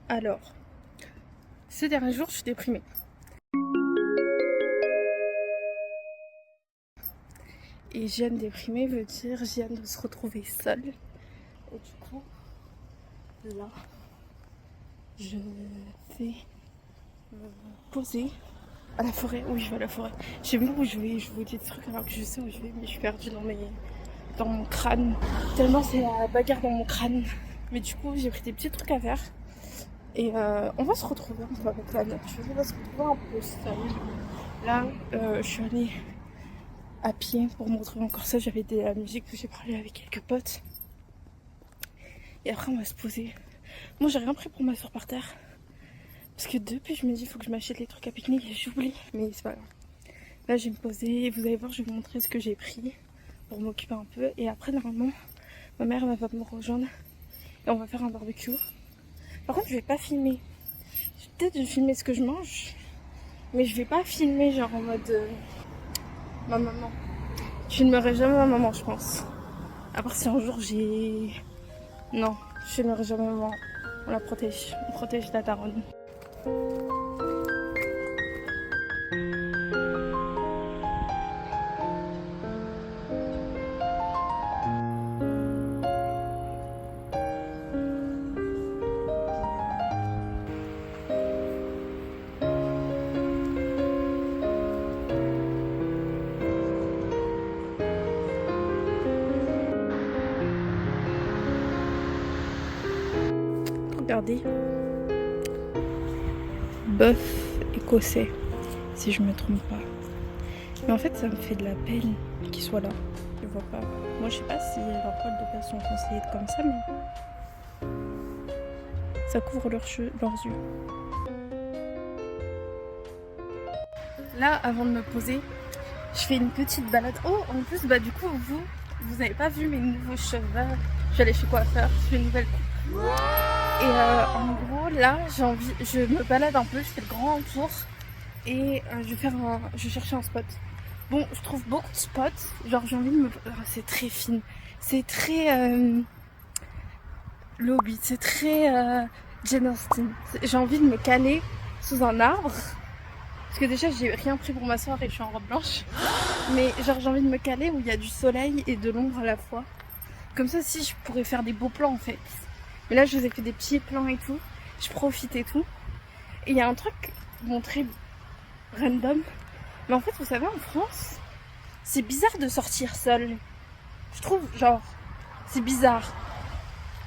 Alors, ces derniers jours, je suis déprimée. Et Jeanne déprimée veut dire Jeanne de se retrouver seule. Et du coup, là, je vais me poser à la forêt. Oui, je vais à la forêt. Je sais même pas où je vais. Je vous dis des trucs alors que je sais où je vais, mais je suis perdue dans mon crâne. Tellement c'est la bagarre dans mon crâne. Mais du coup, j'ai pris des petits trucs à faire. Et on va se retrouver un peu avec la nature. On va se retrouver un peu seul. Là, je suis allée à pied pour me retrouver encore ça. J'avais de la musique que j'ai parlé avec quelques potes. Et après, on va se poser. Moi, j'ai rien pris pour m'asseoir par terre. Parce que depuis, je me dis, il faut que je m'achète les trucs à pique-nique et j'oublie. Mais c'est pas grave. Là, je vais me poser et vous allez voir, je vais vous montrer ce que j'ai pris pour m'occuper un peu. Et après, normalement, ma mère va me rejoindre et on va faire un barbecue. Par contre, je vais pas filmer. Je vais peut-être filmer ce que je mange, mais je vais pas filmer genre en mode ma maman. Je filmerai jamais ma maman, je pense. À part si un jour j'ai... Non, je filmerai jamais ma maman. On la protège. On protège la daronne. Regardez. Bœuf écossais, si je me trompe pas. Mais en fait, ça me fait de la peine qu'ils soient là. Je vois pas. Moi, je sais pas si leurs poils de base sont conseillés comme ça, mais ça couvre leurs yeux. Là, avant de me poser, je fais une petite balade. Oh, en plus, bah du coup, vous n'avez pas vu mes nouveaux cheveux. J'allais chez coiffeur, je fais une nouvelle coupe. Et en gros, là, je me balade un peu, je fais le grand tour et je vais chercher un spot. Bon, je trouve beaucoup de spots. Genre, j'ai envie de me... c'est très fine. C'est très... low beat. C'est très... Jane Austen. J'ai envie de me caler sous un arbre. Parce que déjà, j'ai rien pris pour m'asseoir et je suis en robe blanche. Mais genre, j'ai envie de me caler où il y a du soleil et de l'ombre à la fois. Comme ça, si je pourrais faire des beaux plans, en fait. Mais là, je vous ai fait des petits plans et tout. Je profite et tout. Et il y a un truc, bon, très random. Mais en fait, vous savez, en France... c'est bizarre de sortir seule. Je trouve, genre, c'est bizarre.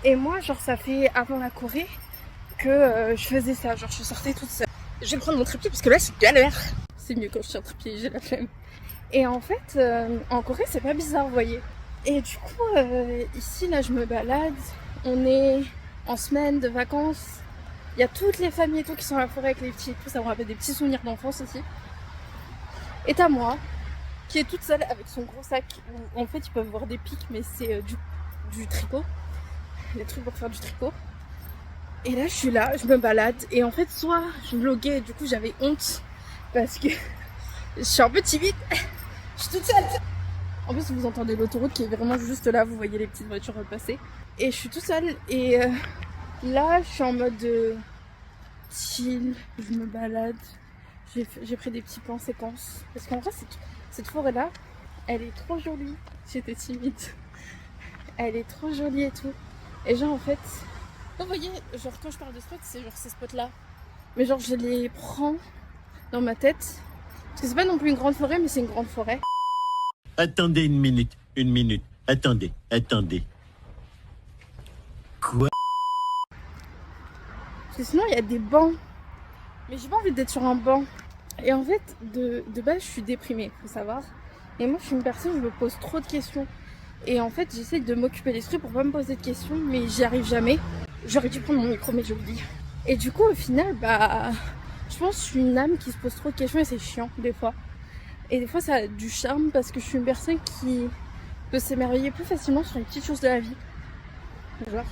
Et moi, genre, ça fait avant la Corée que je faisais ça. Genre, je sortais toute seule. Je vais prendre mon trépied parce que là, c'est galère. C'est mieux quand je suis en trépied, j'ai la flemme. Et en fait, en Corée, c'est pas bizarre, vous voyez. Et du coup, ici, là, je me balade. On est en semaine de vacances. Il y a toutes les familles et tout qui sont à la forêt avec les petits et tout. Ça me rappelle des petits souvenirs d'enfance aussi. Et t'as moi, qui est toute seule avec son gros sac où en fait ils peuvent voir des pics mais c'est du tricot, les trucs pour faire du tricot. Et là je suis là, je me balade et en fait soit je vloguais et du coup j'avais honte parce que je suis un peu timide, je suis toute seule. En plus vous entendez l'autoroute qui est vraiment juste là, vous voyez les petites voitures passer. Et je suis toute seule et là je suis en mode chill, je me balade. J'ai pris des petits plans séquences parce qu'en vrai cette forêt là elle est trop jolie. J'étais timide. Elle est trop jolie et tout. Et genre en fait, vous voyez, genre quand je parle de spots, c'est genre ces spots là. Mais genre je les prends dans ma tête. Parce que c'est pas non plus une grande forêt, mais c'est une grande forêt. Attendez une minute. Attendez. Quoi? Parce que sinon il y a des bancs. Mais j'ai pas envie d'être sur un banc. Et en fait, de base, je suis déprimée, faut savoir. Et moi, je suis une personne, je me pose trop de questions. Et en fait, j'essaie de m'occuper l'esprit pour pas me poser de questions, mais j'y arrive jamais. J'aurais dû prendre mon micro, mais j'ai oublié. Et du coup, au final, bah, je pense que je suis une âme qui se pose trop de questions et c'est chiant, des fois. Et des fois, ça a du charme parce que je suis une personne qui peut s'émerveiller plus facilement sur les petites choses de la vie. Genre,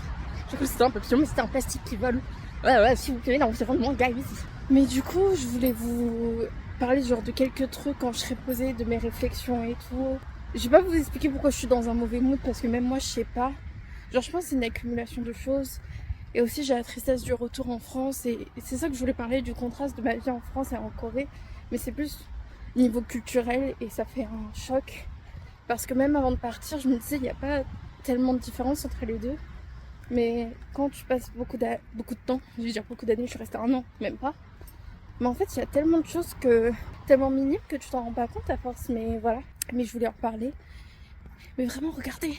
je crois que c'était un papillon, mais c'était un plastique qui vole. Ouais, s'il vous plaît, l'environnement, guys. Mais du coup, je voulais vous parler genre de quelques trucs quand je serai posée, de mes réflexions et tout. Je vais pas vous expliquer pourquoi je suis dans un mauvais mood parce que même moi je sais pas. Genre je pense que c'est une accumulation de choses. Et aussi j'ai la tristesse du retour en France et c'est ça que je voulais parler, du contraste de ma vie en France et en Corée. Mais c'est plus niveau culturel et ça fait un choc. Parce que même avant de partir, je me disais, il n'y a pas tellement de différence entre les deux. Mais quand tu passes beaucoup de temps, je vais dire beaucoup d'années, je suis restée 1 an, même pas. Mais en fait, il y a tellement de choses tellement minimes que tu t'en rends pas compte à force. Mais voilà, mais je voulais en reparler. Mais vraiment, regardez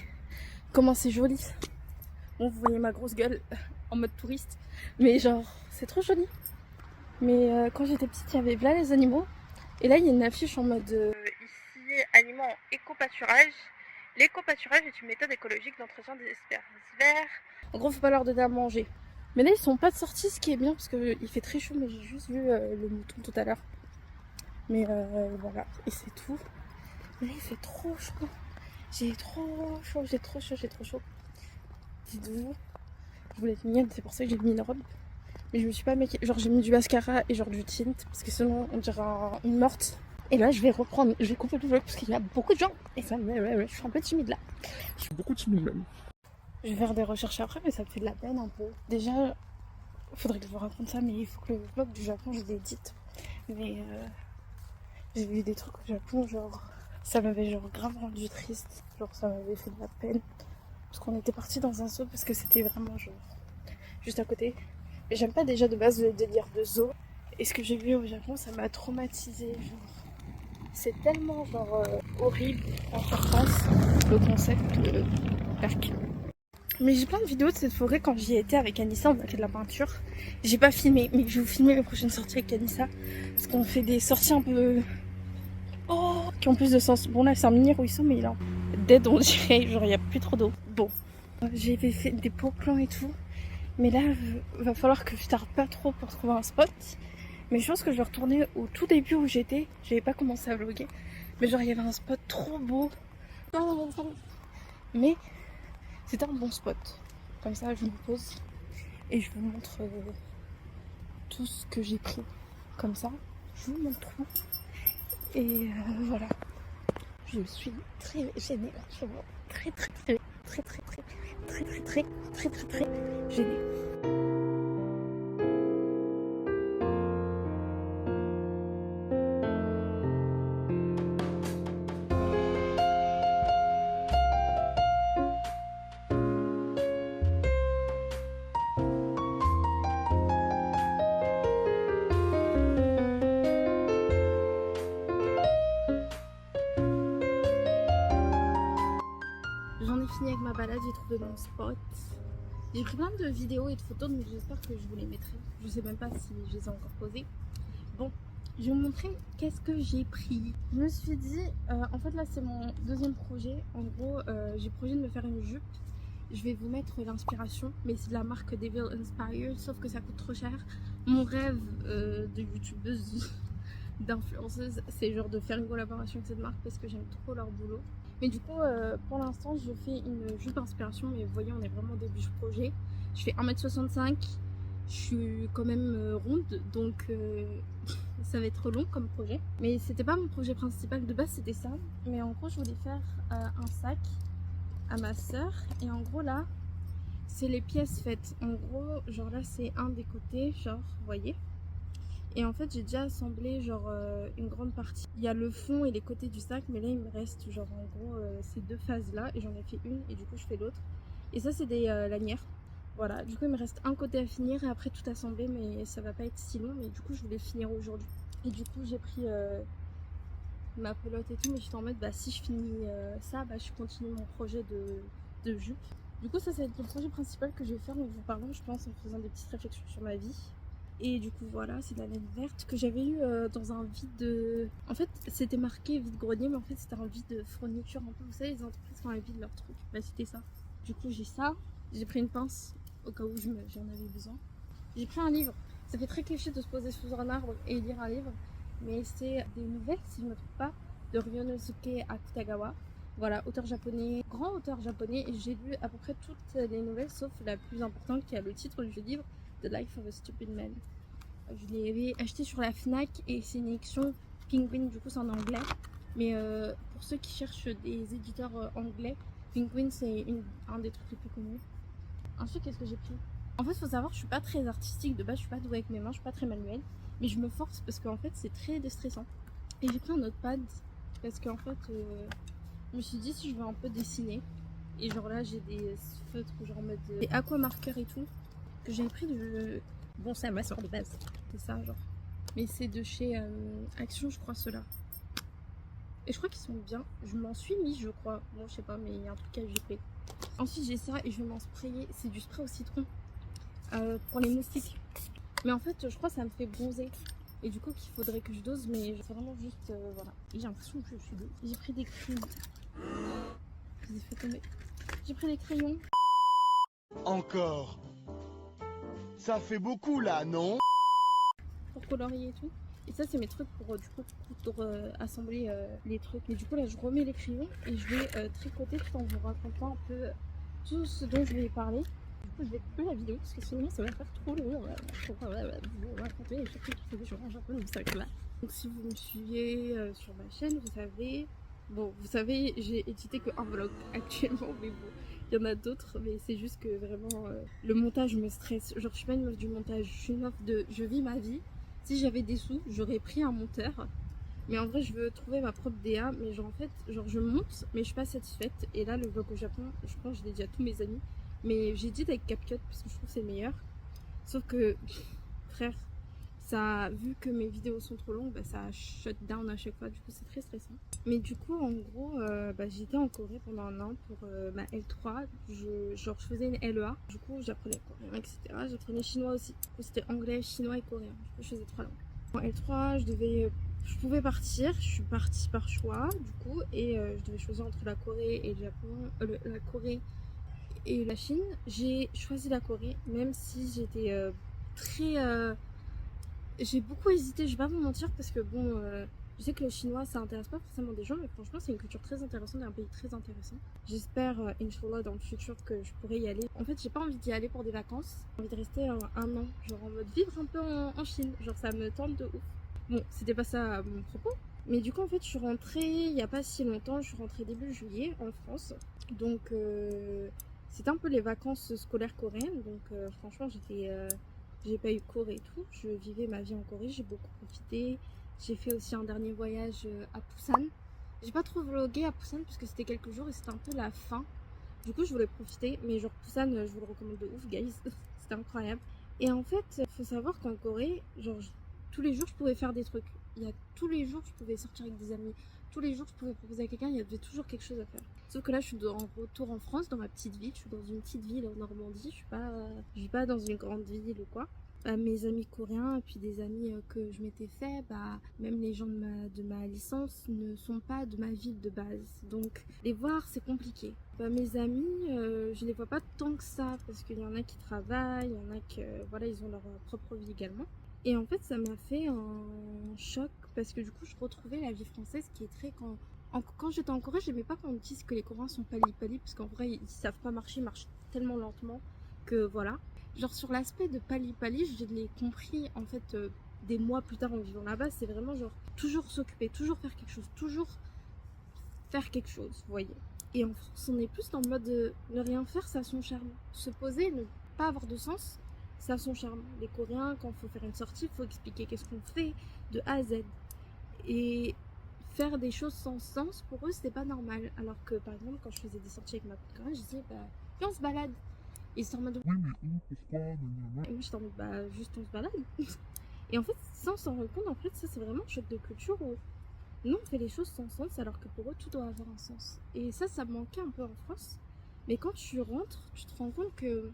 comment c'est joli. Bon, vous voyez ma grosse gueule en mode touriste. Mais genre, c'est trop joli. Mais quand j'étais petite, il y avait là les animaux. Et là, il y a une affiche en mode ici, animaux en éco-pâturage. L'éco-pâturage est une méthode écologique d'entretien des espèces verts. En gros, faut pas leur donner à manger. Mais là, ils sont pas sortis, ce qui est bien parce qu'il fait très chaud. Mais j'ai juste vu le mouton tout à l'heure. Mais voilà, et c'est tout. Mais là, il fait trop chaud. J'ai trop chaud, j'ai trop chaud, j'ai trop chaud. Dites-vous, je voulais être mignonne, c'est pour ça que j'ai mis une robe. Mais je me suis pas maquillée. Genre, j'ai mis du mascara et genre du tint parce que sinon, on dirait une morte. Et là, je vais couper le vlog parce qu'il y a beaucoup de gens. Et ça, je suis un peu timide là. Je suis beaucoup timide même. Je vais faire des recherches après, mais ça me fait de la peine un peu. Déjà, il faudrait que je vous raconte ça, mais il faut que le vlog du Japon, je l'édite. Mais j'ai vu des trucs au Japon, genre, ça m'avait genre grave rendu triste. Genre, ça m'avait fait de la peine. Parce qu'on était partis dans un zoo parce que c'était vraiment genre juste à côté. Et j'aime pas déjà de base le délire de zoo. Et ce que j'ai vu au Japon, ça m'a traumatisée. Genre, c'est tellement genre horrible en France, le concept parc. Mais j'ai plein de vidéos de cette forêt quand j'y étais avec Anissa, on a fait de la peinture. J'ai pas filmé, mais je vais vous filmer mes prochaines sorties avec Anissa. Parce qu'on fait des sorties un peu... Oh, qui ont plus de sens. Bon là c'est un mini ruisseau, mais il est dead, on dirait, genre il y a plus trop d'eau. Bon, j'ai fait des beaux plans et tout. Mais là, va falloir que je tarde pas trop pour trouver un spot. Mais je pense que je vais retourner au tout début où j'étais. J'avais pas commencé à vlogger. Mais genre, il y avait un spot trop beau. Mais c'était un bon spot. Comme ça, je me pose et je vous montre tout ce que j'ai pris. Comme ça, je vous montre tout. Et voilà. Je suis très gênée là. Je suis très gênée. J'en ai fini avec ma balade, j'ai trouvé mon spot. J'ai pris plein de vidéos et de photos, mais j'espère que je vous les mettrai. Je sais même pas si je les ai encore posées. Bon, je vais vous montrer qu'est-ce que j'ai pris. Je me suis dit, en fait là c'est mon deuxième projet. En gros, j'ai projet de me faire une jupe. Je vais vous mettre l'inspiration, mais c'est de la marque Devil Inspired, sauf que ça coûte trop cher. Mon rêve de youtubeuse, d'influenceuse, c'est genre de faire une collaboration avec cette marque parce que j'aime trop leur boulot. Mais du coup, pour l'instant, je fais une jupe inspiration, mais vous voyez, on est vraiment au début du projet. Je fais 1m65, je suis quand même ronde, donc ça va être long comme projet. Mais c'était pas mon projet principal, de base c'était ça. Mais en gros, je voulais faire un sac à ma soeur. Et en gros, là, c'est les pièces faites. En gros, genre là, c'est un des côtés, genre, vous voyez. Et en fait, j'ai déjà assemblé genre une grande partie. Il y a le fond et les côtés du sac, mais là il me reste genre en gros ces deux phases là, et j'en ai fait une et du coup je fais l'autre. Et ça c'est des lanières. Voilà, du coup il me reste un côté à finir et après tout assembler, mais ça va pas être si long, mais du coup je voulais finir aujourd'hui. Et du coup j'ai pris ma pelote et tout, mais j'étais en mode bah si je finis ça, bah je continue mon projet de jupe. Du coup ça va être le projet principal que je vais faire en vous parlant, je pense, en faisant des petites réflexions sur ma vie. Et du coup voilà, c'est de la laine verte que j'avais eu dans un vide. En fait c'était marqué vide grenier, mais en fait c'était un vide fourniture un peu. Vous savez, les entreprises quand elles vident leurs trucs, bah c'était ça. Du coup j'ai ça, j'ai pris une pince au cas où j'en avais besoin. J'ai pris un livre. Ça fait très cliché de se poser sous un arbre et lire un livre, mais c'est des nouvelles, si je ne me trompe pas, de Ryonosuke Akutagawa. Voilà, auteur japonais, grand auteur japonais, et j'ai lu à peu près toutes les nouvelles sauf la plus importante qui a le titre du livre, The Life of a Stupid Man. Je l'ai acheté sur la Fnac et c'est une édition Penguin, du coup c'est en anglais. Mais pour ceux qui cherchent des éditeurs anglais, Penguin c'est un des trucs les plus connus. Ensuite, qu'est-ce que j'ai pris? En fait, faut savoir, je suis pas très artistique de base, je suis pas douée avec mes mains, je suis pas très manuelle. Mais je me force parce qu'en fait, c'est très déstressant. Et j'ai pris un notepad parce qu'en fait, je me suis dit si je veux un peu dessiner. Et genre là, j'ai des feutres genre en mode des aquamarqueurs et tout. Que j'ai pris de. Bon, c'est à ma soeur de base. C'est ça, genre. Mais c'est de chez Action, je crois, ceux-là. Et je crois qu'ils sont bien. Je m'en suis mis, je crois. Bon, je sais pas, mais il y a un truc que j'ai pris. Ensuite, j'ai ça et je vais m'en sprayer. C'est du spray au citron pour les moustiques. Mais en fait, je crois que ça me fait bronzer. Et du coup, qu'il faudrait que je dose, mais c'est vraiment juste. Voilà. Et j'ai l'impression que je suis deux. J'ai pris des crayons. Je les ai fait tomber. J'ai pris des crayons. Encore. Ça fait beaucoup là, non? Pour colorier et tout. Et ça, c'est mes trucs pour du coup pour assembler les trucs. Mais du coup, là, je remets les crayons et je vais tricoter tout en vous racontant un peu tout ce dont je vais parler. Du coup, je vais couper la vidéo parce que sinon, ça va faire trop long. Pour vous raconter et surtout tous ces échanges un peu de ça là. Donc, si vous me suivez sur ma chaîne, vous savez. Bon, vous savez, j'ai édité que un vlog actuellement, mais bon, il y en a d'autres, mais c'est juste que vraiment, le montage me stresse. Genre, je suis pas une meuf du montage, je suis une meuf de je vis ma vie. Si j'avais des sous, j'aurais pris un monteur. Mais en vrai, je veux trouver ma propre DA. Mais genre, en fait, genre, je monte, mais je suis pas satisfaite. Et là, le vlog au Japon, je pense que je l'ai dit à tous mes amis. Mais j'ai dit avec CapCut parce que je trouve que c'est le meilleur. Sauf que, frère, ça, vu que mes vidéos sont trop longues, bah, ça shut down à chaque fois. Du coup, c'est très stressant. Mais du coup, en gros, j'étais en Corée pendant un an pour ma L3. Je faisais une LEA. Du coup, j'apprenais coréen, etc. J'apprenais chinois aussi. Du coup, c'était anglais, chinois et coréen. Du coup, je faisais 3 langues. En L3, je pouvais partir. Je suis partie par choix, du coup, et je devais choisir entre la Corée et le Japon, la Corée et la Chine. J'ai choisi la Corée, même si j'étais très j'ai beaucoup hésité, je vais pas vous mentir, parce que bon, je sais que le chinois ça intéresse pas forcément des gens, mais franchement c'est une culture très intéressante et un pays très intéressant. J'espère, Inch'Allah, dans le futur que je pourrai y aller. En fait, j'ai pas envie d'y aller pour des vacances, j'ai envie de rester un an, genre en mode vivre un peu en Chine, genre ça me tente de ouf. Bon, c'était pas ça mon propos, mais du coup en fait je suis rentrée il y a pas si longtemps, je suis rentrée début juillet en France, donc c'était un peu les vacances scolaires coréennes, donc franchement j'ai pas eu cours et tout, je vivais ma vie en Corée, j'ai beaucoup profité. J'ai fait aussi un dernier voyage à Busan. J'ai pas trop vlogué à Busan parce que c'était quelques jours et c'était un peu la fin. Du coup, je voulais profiter, mais genre Busan, je vous le recommande de ouf, guys. C'était incroyable. Et en fait, faut savoir qu'en Corée, genre tous les jours, je pouvais faire des trucs. Tous les jours, je pouvais sortir avec des amis. Tous les jours, je pouvais proposer à quelqu'un, il y avait toujours quelque chose à faire. Sauf que là, je suis en retour en France, dans ma petite ville. Je suis dans une petite ville en Normandie. Je suis pas dans une grande ville ou quoi. Mes amis coréens et puis des amis que je m'étais fait, même les gens de ma licence ne sont pas de ma ville de base. Donc les voir, c'est compliqué. Mes amis, je les vois pas tant que ça parce qu'il y en a qui travaillent, il y en a qui, voilà, ils ont leur propre vie également. Et en fait, ça m'a fait un choc parce que du coup, je retrouvais la vie française qui est très... Quand j'étais en Corée, j'aimais pas qu'on me dise que les Coréens sont pali-pali parce qu'en vrai, ils savent pas marcher, ils marchent tellement lentement que voilà. Genre sur l'aspect de pali-pali, je l'ai compris en fait des mois plus tard en vivant là-bas, c'est vraiment genre toujours s'occuper, toujours faire quelque chose, vous voyez. Et en France, on est plus dans le mode de ne rien faire, ça a son charme. Se poser, ne pas avoir de sens, ça a son charme. Les Coréens, quand il faut faire une sortie, il faut expliquer qu'est-ce qu'on fait de A à Z. Et faire des choses sans sens, pour eux, c'était pas normal. Alors que par exemple, quand je faisais des sorties avec ma pote coréenne, je disais, viens, on se balade. Et ils étaient en mode, oui, mais où, pourquoi, et moi j'étais en mode, juste on se balade. Et en fait, sans s'en rendre compte, en fait, ça c'est vraiment un choc de culture où nous on fait les choses sans sens alors que pour eux tout doit avoir un sens. Et ça me manquait un peu en France. Mais quand tu rentres, tu te rends compte que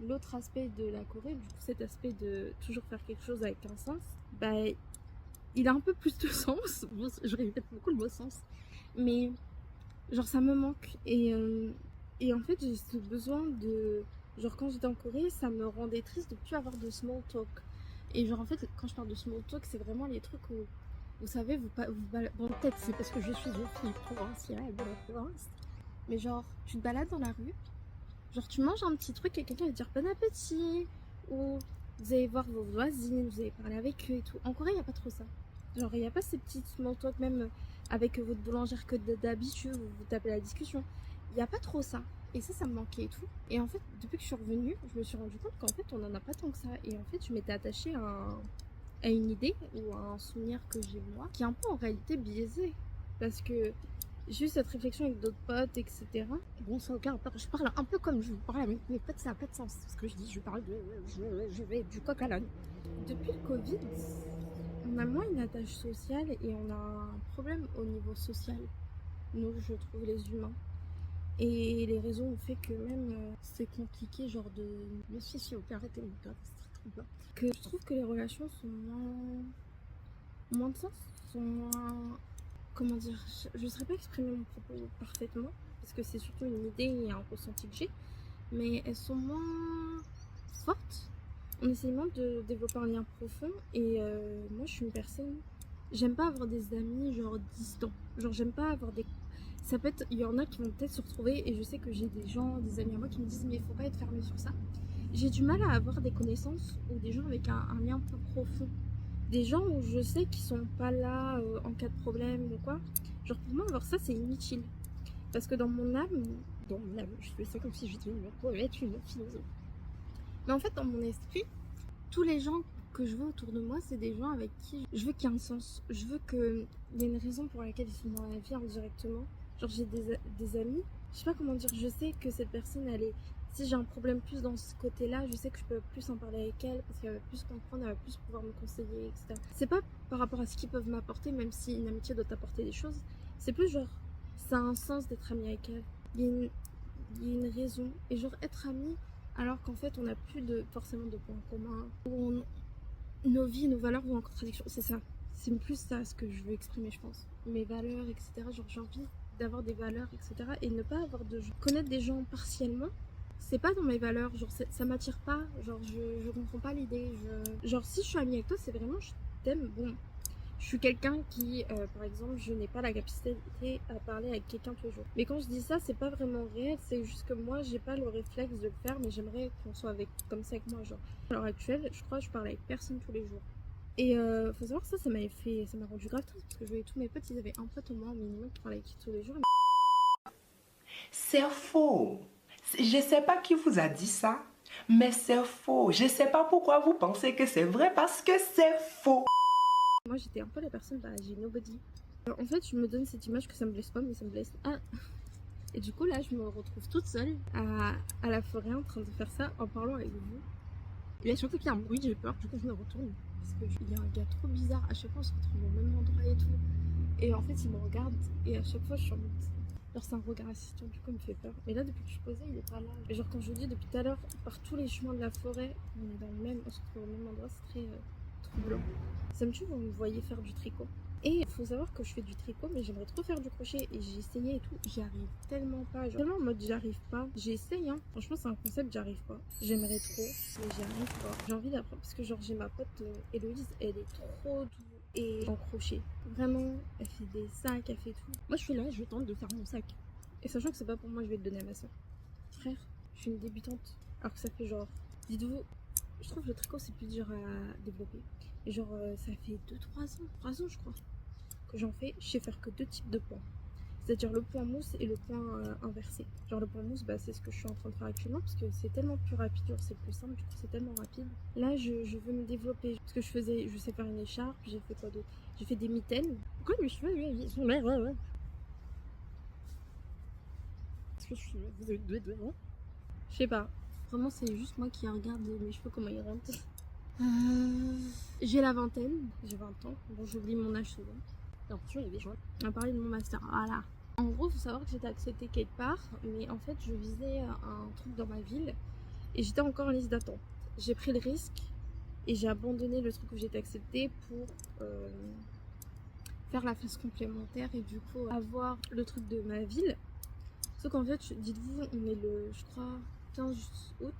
l'autre aspect de la Corée, du coup cet aspect de toujours faire quelque chose avec un sens, il a un peu plus de sens. Bon, je répète beaucoup le mot sens. Mais genre ça me manque. Et en fait j'ai ce besoin de... Genre quand j'étais en Corée, ça me rendait triste de plus avoir de small talk. Et genre en fait, quand je parle de small talk, c'est vraiment les trucs où, vous savez, bon peut-être c'est parce que je suis une fille provinciale de la province. Mais genre, tu te balades dans la rue, genre tu manges un petit truc et quelqu'un va te dire bon appétit. Ou vous allez voir vos voisines, vous allez parler avec eux et tout. En Corée, il n'y a pas trop ça. Genre il n'y a pas ces petites small talk, même avec votre boulangère que d'habitude, vous tapez la discussion. Il n'y a pas trop ça. Et ça me manquait et tout. Et en fait, depuis que je suis revenue, je me suis rendu compte qu'en fait, on n'en a pas tant que ça. Et en fait, je m'étais attachée à une idée ou à un souvenir que j'ai moi, qui est un peu en réalité biaisé. Parce que j'ai eu cette réflexion avec d'autres potes, etc. Bon, ça aucun rapport. Je parle un peu comme je vous parle avec mes potes, ça n'a pas de sens. Ce que je dis, je parle je vais du coq à l'âne. Depuis le Covid, on a moins une attache sociale et on a un problème au niveau social. Nous, je trouve, les humains. Et les réseaux ont fait que même c'est compliqué, genre de... Mais si, ok, arrêtez, c'est très bien. Que je trouve que les relations sont moins de sens, sont moins... Comment dire, je ne saurais pas exprimer mon propos parfaitement, parce que c'est surtout une idée et un ressenti que j'ai, mais elles sont moins fortes. On essaye moins de développer un lien profond, et moi je suis une personne, j'aime pas avoir des amis genre distants, genre j'aime pas avoir des... Ça peut être, il y en a qui vont peut-être se retrouver, et je sais que j'ai des gens, des amis à moi qui me disent mais il faut pas être fermé sur ça. J'ai du mal à avoir des connaissances ou des gens avec un lien un peu profond. Des gens où je sais qu'ils sont pas là en cas de problème ou quoi. Genre pour moi, avoir ça, c'est inutile. Parce que dans mon âme, je fais ça comme si j'étais une poète, une philosophe. mais en fait, dans mon esprit, tous les gens que je veux autour de moi, c'est des gens avec qui je veux qu'il y ait un sens. Je veux qu'il y ait une raison pour laquelle ils sont dans la vie indirectement. Genre j'ai des amis, je sais pas comment dire, je sais que cette personne, elle est... Si j'ai un problème plus dans ce côté-là, je sais que je peux plus en parler avec elle parce qu'elle va plus comprendre, elle va plus pouvoir me conseiller, etc. C'est pas par rapport à ce qu'ils peuvent m'apporter, même si une amitié doit t'apporter des choses. C'est plus genre, ça a un sens d'être ami avec elle. Il y a une raison. Et genre être ami alors qu'en fait on n'a plus forcément de points communs. Où nos vies, nos valeurs vont en contradiction. C'est ça. C'est plus ça ce que je veux exprimer, je pense. Mes valeurs, etc. Genre j'ai envie d'avoir des valeurs, etc. Et ne pas avoir de... Connaître des gens partiellement, c'est pas dans mes valeurs, genre ça m'attire pas, genre je comprends pas l'idée, genre si je suis amie avec toi, c'est vraiment je t'aime. Bon, je suis quelqu'un qui, par exemple, je n'ai pas la capacité à parler avec quelqu'un tous les jours. Mais quand je dis ça, c'est pas vraiment réel, c'est juste que moi, j'ai pas le réflexe de le faire, mais j'aimerais qu'on soit comme ça avec moi, genre. À l'heure actuelle, je crois que je parle avec personne tous les jours. Et faut savoir que ça m'a rendu grave triste, parce que je voyais tous mes potes, ils avaient un pote au moins au minimum qui parlait avec qui tous les jours. C'est faux. Je sais pas qui vous a dit ça, mais c'est faux. Je sais pas pourquoi vous pensez que c'est vrai parce que c'est faux. Moi, j'étais un peu la personne, j'ai nobody. En fait, je me donne cette image que ça me blesse pas, mais ça me blesse. Ah. Et du coup, là, je me retrouve toute seule à la forêt en train de faire ça en parlant avec vous. Et surtout qu'il y a un bruit, j'ai peur, du coup je me retourne. Parce qu'il y a un gars trop bizarre, à chaque fois on se retrouve au même endroit et tout. Et en fait, il me regarde et à chaque fois je suis en mode... Genre c'est un regard assistant, du coup il me fait peur. Mais là, depuis que je suis posée, il est pas là. Et genre quand je vous dis depuis tout à l'heure, par tous les chemins de la forêt, on est dans le même, on se retrouve au même endroit, c'est très troublant. Ça me tue, vous me voyez faire du tricot. Et il faut savoir que je fais du tricot, mais j'aimerais trop faire du crochet. Et j'ai essayé et tout, j'y arrive tellement pas. Genre, tellement en mode j'y arrive pas. J'ai essayé, hein. Franchement, c'est un concept, j'y arrive pas. J'aimerais trop, mais j'y arrive pas. J'ai envie d'apprendre parce que genre j'ai ma pote Héloïse, elle est trop douce et en crochet. Vraiment, elle fait des sacs, elle fait tout. Moi je suis là, je tente de faire mon sac. Et sachant que c'est pas pour moi, je vais le donner à ma soeur. Frère, je suis une débutante. Alors que ça fait genre... Dites-vous, je trouve que le tricot c'est plus dur à développer. Et genre ça fait 2-3 ans, 3 ans je crois, que j'en fais. Je sais faire que 2 types de points. C'est-à-dire le point mousse et le point inversé. Genre le point mousse, c'est ce que je suis en train de faire actuellement parce que c'est tellement plus rapide, genre c'est plus simple, du coup c'est tellement rapide. Là je veux me développer parce que je sais faire une écharpe, j'ai fait quoi d'autre? J'ai fait des mitaines. Pourquoi mes cheveux, ils sont là, ouais. Est-ce que vous avez deux non? Je sais pas. Vraiment c'est juste moi qui regarde mes cheveux comment ils rentrent. J'ai la vingtaine, j'ai 20 ans. Bon, j'oublie mon âge souvent. J'ai l'impression qu'il y a des gens. On va parler de mon master, voilà. En gros, faut savoir que j'étais acceptée quelque part, mais en fait, je visais un truc dans ma ville et j'étais encore en liste d'attente. J'ai pris le risque et j'ai abandonné le truc où j'étais acceptée pour faire la phase complémentaire et du coup avoir le truc de ma ville. Sauf qu'en fait, dites-vous, on est je crois, 15 août.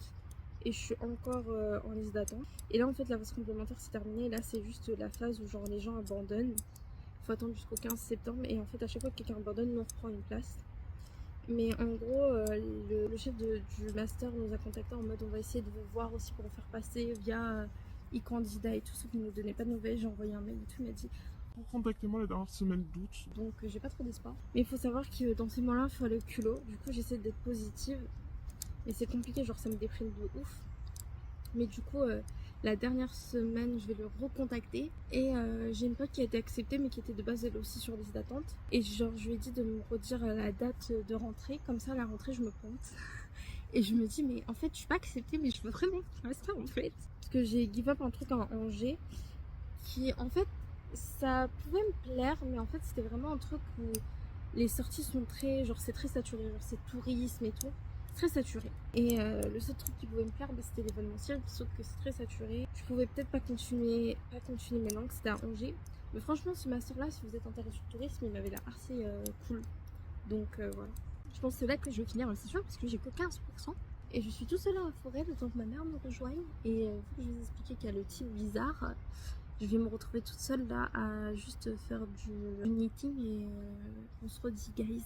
Et je suis encore en liste d'attente. Et là en fait la phase complémentaire c'est terminé. Là c'est juste la phase où genre les gens abandonnent. Il faut attendre jusqu'au 15 septembre. Et en fait à chaque fois que quelqu'un abandonne, nous on reprend une place. Mais en gros le chef du master nous a contacté en mode on va essayer de vous voir aussi pour vous faire passer via e-candidat et tout. Sauf qu'il ne nous donnait pas de nouvelles. J'ai envoyé un mail et tout. Il m'a dit Recontactez-moi la dernière semaine d'août. Donc j'ai pas trop d'espoir. Mais il faut savoir que dans ces moments-là, il faut aller au culot. Du coup, j'essaie d'être positive. Et c'est compliqué, genre ça me déprime de ouf. Mais du coup, la dernière semaine, je vais le recontacter. Et j'ai une pote qui a été acceptée, mais qui était de base elle aussi sur liste d'attente. Et genre, je lui ai dit de me redire la date de rentrée. Comme ça, à la rentrée, je me pointe. Et je me dis, mais en fait, je suis pas acceptée, mais je veux vraiment faire ça en fait. Parce que j'ai give up un truc en Angers qui, en fait, ça pouvait me plaire, mais en fait, c'était vraiment un truc où les sorties sont très, genre, c'est très saturé, genre, c'est tourisme et tout. Très saturé. Et le seul truc qui pouvait me plaire, bah, c'était l'événementiel, sauf que c'est très saturé. Je pouvais peut-être pas continuer mes langues, c'était à Angers. Mais franchement, ce master-là, si vous êtes intéressé au tourisme, il m'avait l'air assez cool. Donc voilà. Je pense que c'est là que je vais finir le session parce que j'ai que 15%. Et je suis tout seule dans la forêt, le temps que ma mère me rejoigne. Et vu que je vous ai expliqué qu'il y a le type bizarre, je vais me retrouver toute seule là à juste faire du knitting et on se redit guys.